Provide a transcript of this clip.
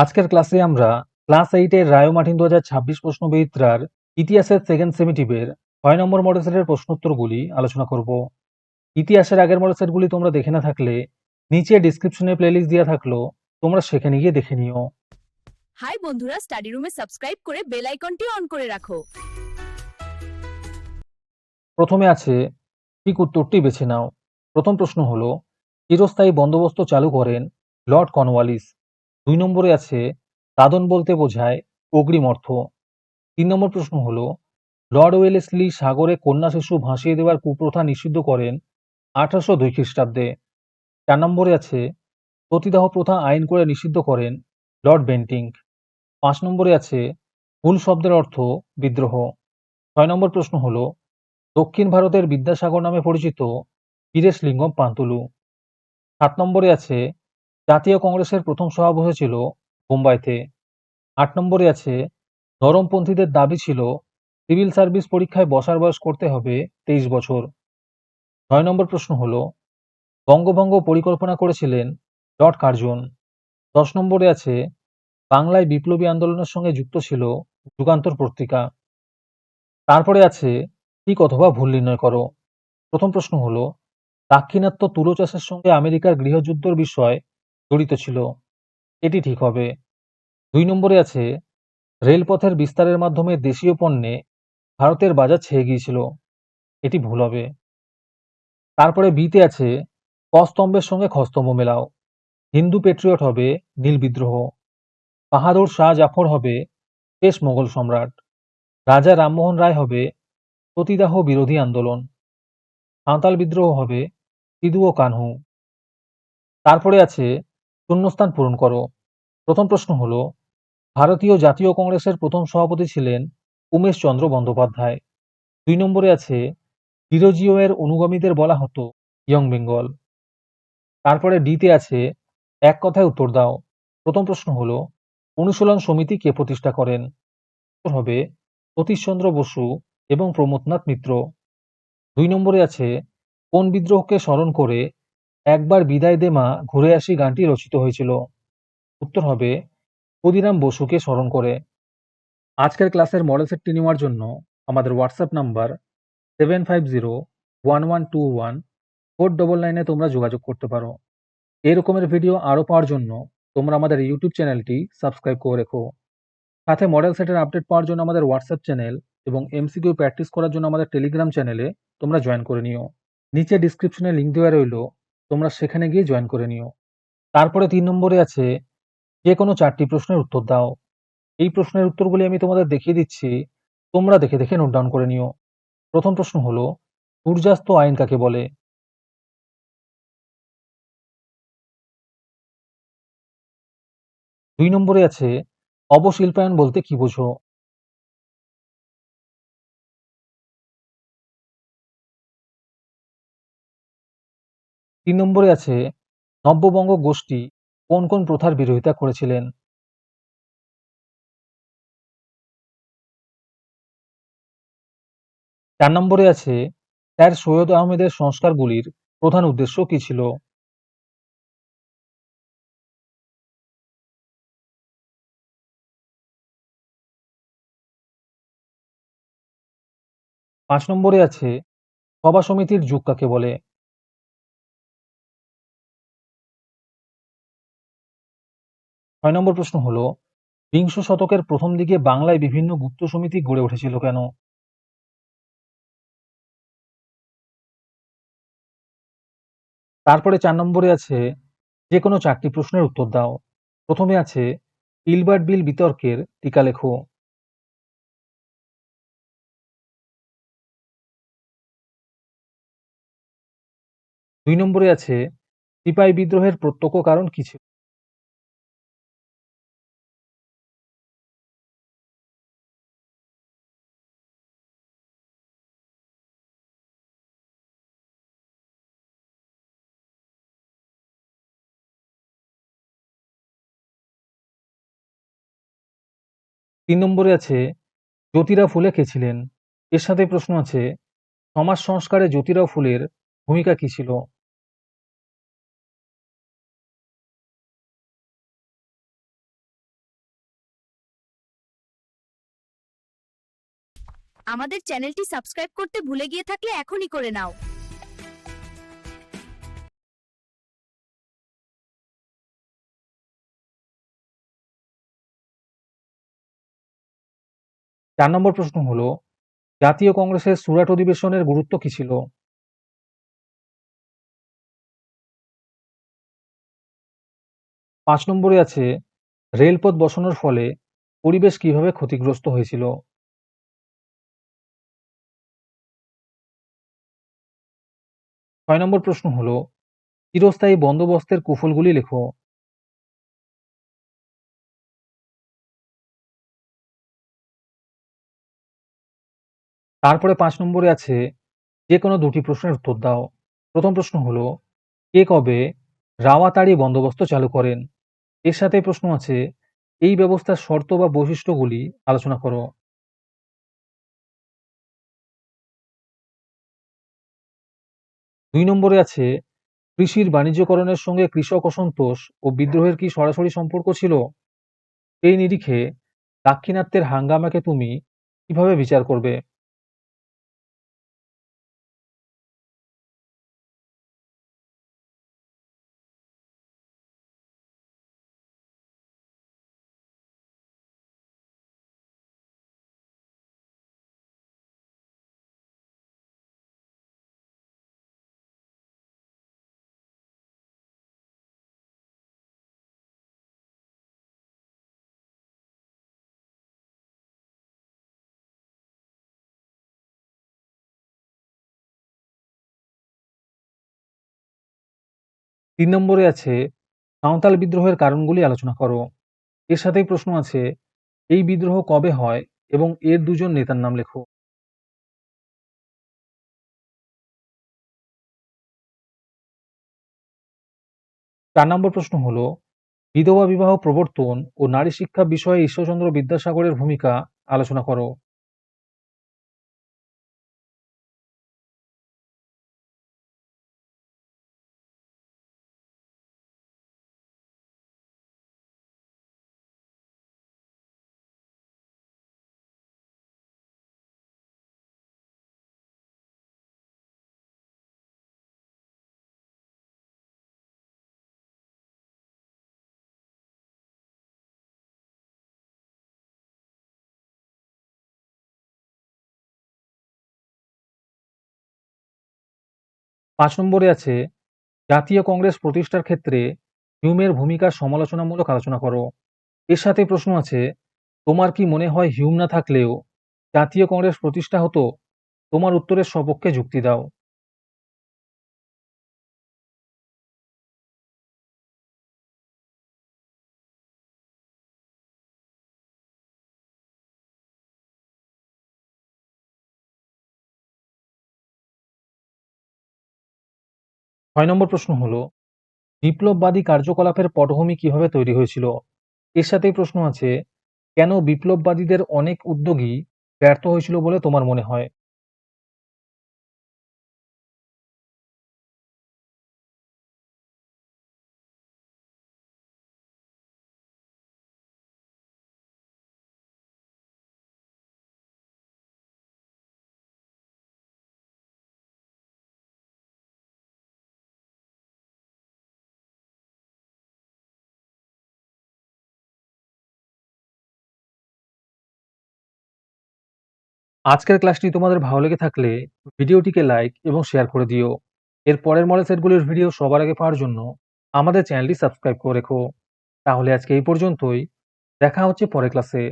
আজকের ক্লাসে আমরা ক্লাস 8 এর রায় ও মার্টিন 2026 প্রশ্নবিচিত্রার ইতিহাসের সেকেন্ড সেমিটিভের 6 নম্বর মডেল সেটের প্রশ্নোত্তরগুলি আলোচনা করব। ইতিহাসের আগের মডেল সেটগুলি তোমরা দেখে না থাকলে নিচে ডেসক্রিপশনে প্লেলিস্ট দেওয়া থাকলো, তোমরা সেখানে গিয়ে দেখে নিও। হাই বন্ধুরা, স্টাডি রুমে সাবস্ক্রাইব করে বেল আইকনটি অন করে রাখো। প্রথমে আছে ঠিক উত্তরটি বেছে নাও। প্রথম প্রশ্ন হলো, চিরস্থায়ী বন্দোবস্ত চালু করেন লর্ড কর্নওয়ালিস। 2 নম্বরে আছে দাদন বলতে বোঝায় অগ্রিম অর্থ। 3 নম্বর প্রশ্ন হলো, লর্ড ওয়েলেসলি সাগরে কন্যা শিশু ভাসিয়ে দেওয়ার কুপ্রথা নিষিদ্ধ করেন 1802 খ্রিস্টাব্দে। 4 নম্বরে আছে সতীদাহ প্রথা আইন করে নিষিদ্ধ করেন লর্ড বেন্টিঙ্ক। 5 নম্বরে আছে হুল শব্দের অর্থ বিদ্রোহ। 6 নম্বর প্রশ্ন হলো, দক্ষিণ ভারতের বিদ্যাসাগর নামে পরিচিত বীরেশলিঙ্গম পান্তুলু। 7 নম্বরে আছে জাতীয় কংগ্রেসের প্রথম সভা বসেছিল বোম্বাইতে। 8 নম্বরে আছে নরমপন্থীদের দাবি ছিল সিভিল সার্ভিস পরীক্ষায় বসার বয়স করতে হবে 23 বছর। 9 নম্বর প্রশ্ন হলো, বঙ্গভঙ্গ পরিকল্পনা করেছিলেন লর্ড কার্জন। 10 নম্বরে আছে বাংলায় বিপ্লবী আন্দোলনের সঙ্গে যুক্ত ছিল যুগান্তর পত্রিকা। তারপরে আছে ঠিক অথবা ভুল নির্ণয় করো। প্রথম প্রশ্ন হলো, দাক্ষিণাত্য তুলো চাষের সঙ্গে আমেরিকার গৃহযুদ্ধের বিষয় জড়িত ছিল। এটি ঠিক হবে। 2 নম্বরে আছে রেলপথের বিস্তারের মাধ্যমে দেশীয় পণ্যে ভারতের বাজার ছেয়ে গিয়েছিল। এটি ভুল হবে। তারপরে বিতে আছে ক স্তম্ভের সঙ্গে খ স্তম্ভ মেলাও। হিন্দু পেট্রিয়ট হবে নীল বিদ্রোহ। বাহাদুর শাহ জাফর হবে শেষ মোগল সম্রাট। রাজা রামমোহন রায় হবে সতীদাহ বিরোধী আন্দোলন। সাঁওতাল বিদ্রোহ হবে সিধু ও কানহু। তারপরে আছে শূন্যস্থান পূরণ করো। প্রথম প্রশ্ন হলো, ভারতীয় জাতীয় কংগ্রেসের প্রথম সভাপতি ছিলেন উমেশ চন্দ্র বন্দ্যোপাধ্যায়। 2 নম্বরে আছে ডিরোজিও এর অনুগামীদের বলা হতো ইয়ং বেঙ্গল। তারপরে ডিতে আছে এক কথায় উত্তর দাও। প্রথম প্রশ্ন হলো, অনুশীলন সমিতি কে প্রতিষ্ঠা করেন? উত্তর হবে সতীশচন্দ্র বসু এবং প্রমথনাথ মিত্র। 2 নম্বরে আছে কোন বিদ্রোহকে স্মরণ করে একবার বিদায় দে মা ঘুরে আসি গানটি রচিত হয়েছিল? উত্তর হবে ক্ষুদিরাম বসুকে স্মরণ করে। আজকের ক্লাসের মডেল সেটটি নেওয়ার জন্য আমাদের হোয়াটসঅ্যাপ নাম্বার 7501114999 তোমরা যোগাযোগ করতে পারো। এই রকমের ভিডিও আরও পাওয়ার জন্য তোমরা আমাদের ইউটিউব চ্যানেলটি সাবস্ক্রাইব করে রেখো। সাথে মডেল সেটের আপডেট পাওয়ার জন্য আমাদের হোয়াটসঅ্যাপ চ্যানেল এবং এমসিকিউ প্র্যাকটিস করার জন্য আমাদের টেলিগ্রাম চ্যানেলে তোমরা জয়েন করে নিও। নিচে ডিসক্রিপশনে লিঙ্ক দেওয়া রইল, তোমরা সেখানে গিয়ে জয়েন করে নিও। তারপরে 3 নম্বরে আছে যে কোনো 4টি প্রশ্নের উত্তর দাও। এই প্রশ্নের উত্তরগুলি আমি তোমাদের দেখিয়ে দিচ্ছি, তোমরা দেখে দেখে নোট ডাউন করে নিও। প্রথম প্রশ্ন হলো, সূর্যাস্ত আইন কাকে বলে? 2 নম্বরে আছে অবশিল্পায়ন বলতে কি বোঝো? 3 নম্বরে আছে নব্যবঙ্গ গোষ্ঠী কোন কোন প্রথার বিরোধিতা করেছিলেন? 4 নম্বরে আছে স্যার সৈয়দ আহমেদের সংস্কারগুলির প্রধান উদ্দেশ্য কি ছিল? 5 নম্বরে আছে সভা সমিতির যুগ কাকে বলে? 6 নম্বর প্রশ্ন হলো, বিংশ শতকের প্রথম দিকে বাংলায় বিভিন্ন গুপ্ত সমিতি গড়ে উঠেছিল কেন? তারপরে 4 নম্বরে আছে যে কোনো 4টি প্রশ্নের উত্তর দাও। প্রথমে আছে ইলবার্ট বিল বিতর্কের টিকা লেখো। 2 নম্বরে আছে সিপাহী বিদ্রোহের প্রত্যক্ষ কারণ কি ছিল? তিন নম্বরে আছে জ্যোতিরাও ফুলে কে ছিলেন? এর সাথে প্রশ্ন আছে সমাজ সংস্কারে জ্যোতিরাও ফুলের ভূমিকা কি ছিল? আমাদের চ্যানেলটি সাবস্ক্রাইব করতে ভুলে গিয়ে থাকলে এখনই করে নাও। চার নম্বর প্রশ্ন হলো, জাতীয় কংগ্রেসের সুরাট অধিবেশনের গুরুত্ব কি ছিল? 5 নম্বরে আছে, রেলপথ বসানোর ফলে পরিবেশ কিভাবে ক্ষতিগ্রস্ত হয়েছিল? 6 নম্বর প্রশ্ন হলো, চিরস্থায়ী বন্দোবস্তের কুফলগুলি লেখো। তারপরে 5 নম্বরে আছে, যে কোনো দুটি প্রশ্নের উত্তর দাও। প্রথম প্রশ্ন হলো, কে কবে রাওয়াতারি বন্দোবস্ত চালু করেন? এর সাথে প্রশ্ন আছে, এই ব্যবস্থার শর্ত বা বৈশিষ্ট্যগুলি আলোচনা করো। 2 নম্বরে আছে, কৃষির বাণিজ্যকরণের সঙ্গে কৃষক অসন্তোষ ও বিদ্রোহের কি সরাসরি সম্পর্ক ছিল? এই নিরিখে দাক্ষিণাত্যের হাঙ্গামাকে তুমি কিভাবে বিচার করবে? 3 নম্বরে আছে, সাঁওতাল বিদ্রোহের কারণগুলি আলোচনা করো। এর সাথেই প্রশ্ন আছে, এই বিদ্রোহ কবে হয় এবং এর দুজন নেতার নাম লেখো। 4 নম্বর প্রশ্ন হলো, বিধবা বিবাহ প্রবর্তন ও নারী শিক্ষা বিষয়ে ঈশ্বরচন্দ্র বিদ্যাসাগরের ভূমিকা আলোচনা করো। 5 নম্বরে আছে, জাতীয় কংগ্রেস প্রতিষ্ঠার ক্ষেত্রে হিউমের ভূমিকার সমালোচনামূলক আলোচনা করো। এর সাথে প্রশ্ন আছে, তোমার কি মনে হয় হিউম না থাকলেও জাতীয় কংগ্রেস প্রতিষ্ঠা হতো? তোমার উত্তরের সপক্ষে যুক্তি দাও। 6 নম্বর প্রশ্ন হলো, বিপ্লববাদী কার্যকলাপের পটভূমি কিভাবে তৈরি হয়েছিল? এর সাথেই প্রশ্ন আছে, কেন বিপ্লববাদীদের অনেক উদ্যোগই ব্যর্থ হয়েছিল বলে তোমার মনে হয়? আজকের ক্লাসটি তোমাদের ভালো লেগে থাকলে ভিডিওটিকে লাইক এবং শেয়ার করে দিও। এর পরের মডেল সেটগুলির ভিডিও সবার আগে পাওয়ার জন্য আমাদের চ্যানেলটি সাবস্ক্রাইব করে রেখো। তাহলে আজকে এই পর্যন্তই। দেখা হচ্ছে পরের ক্লাসে।